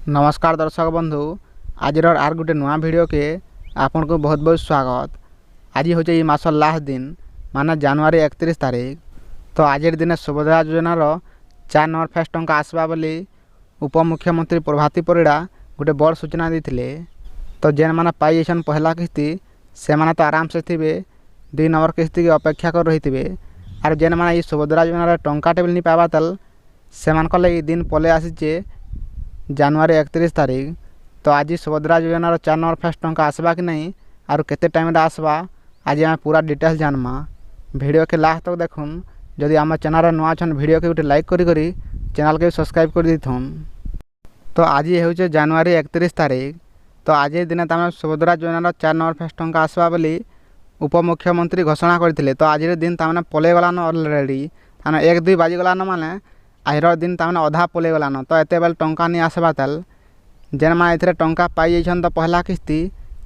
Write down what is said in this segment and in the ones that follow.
नमस्कार दर्शक बंधु आज आर गोटे नुआ भिडियो के आपन को बहुत बहुत स्वागत। आज हूँ ये मास लास्ट दिन माने जनवरी 31 तारीख। तो आज दिन सुभद्रा योजनार 4 नंबर फेज टंका आसवा बोली उपमुख्यमंत्री प्रभाती परिड़ा गोटे बड़ सूचना देते। तो जेन मैंने पाई पहला किस्ती से माने तो आराम से थे 2 नंबर किस्ती की अपेक्षा कर रही थे। और जेन मैंने ये सुभद्रा योजनार टंका टेबल नहीं पावा तल से लगी दिन पले आसीचे जनवरी 31 तारीख। तो आज सुभद्रा योजनार 4 नंबर फेज टंका आसवा कि नहीं और केते टाइम आसवा आज आम पूरा डिटेल्स जानमा। वीडियो के लास्ट तक देखुन। जदि आम चैनल नुआ छन वीडियो के गोटे लाइक करी चैनल के सब्सक्राइब कर दीथुन। तो आज हूँ जनवरी 31 तारीख। तो आज दिन तमें सुभद्रा योजनार 4 नंबर फेज टंका आसवा बोली उपमुख्यमंत्री घोषणा करते। तो आज दिन तमें पलै गलान अलरेडी 1-2 बाजिगलान माने आज दिन तमें अधा पलै गलान। तो एत बेल टंका नहीं आसवा तल जेन मैंने टंका पाई तो पहला किस्ती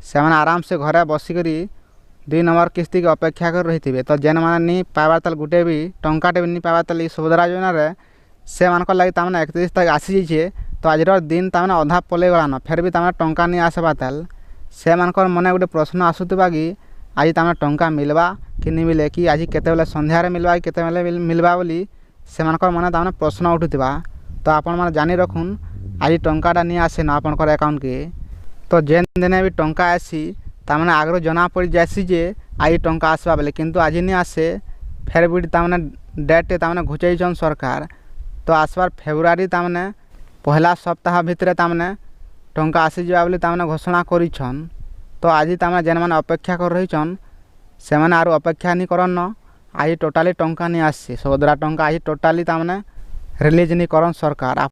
से आराम से घरे बसिक 2 नंबर किस्ती की अपेक्षा कर रही थे। तो जेन मैंने नहीं पाइबार तल गोटे भी टंका टे नहीं पाइबार तल सुभद्रा योजना से लगे तमें 31 तारीख आसी जाइए। तो आज दिन तमें अधा पलै गलान फिर भी तमें टंका नहीं आसवा तल से मन गोटे प्रश्न आसूबा कि आज तमें टंका मिलवा कि नहीं मिले कि आज केते संध्यारे मिलवा कि केते मिलवा बोली से मन तमें प्रश्न उठुवा। तो आपण मैंने जानी रखुन आज टंकाटा नहीं आसे ना आपंकर अकाउंट के। तो जेन दिन भी टंका आसी तमें आगर जना पड़ जासी जे आज टंका आसवा बोले किंतु आज नहीं आसे फेर भी तमें डेट तमें घुचाईन सरकार। तो आसबार फेब्रुआरी तमें पहला सप्ताह भितर तमें टंका आसी जा बोली तमें घोषणा करिछन। तो आज तमें जेन मैंने अपेक्षा कर रही से मैंने आरो अपेक्षा नहीं करन आज टोटाली टंका नहीं आसी सुभद्रा टंका आज टोटाली तमें रिलीज नहीं करन सरकार।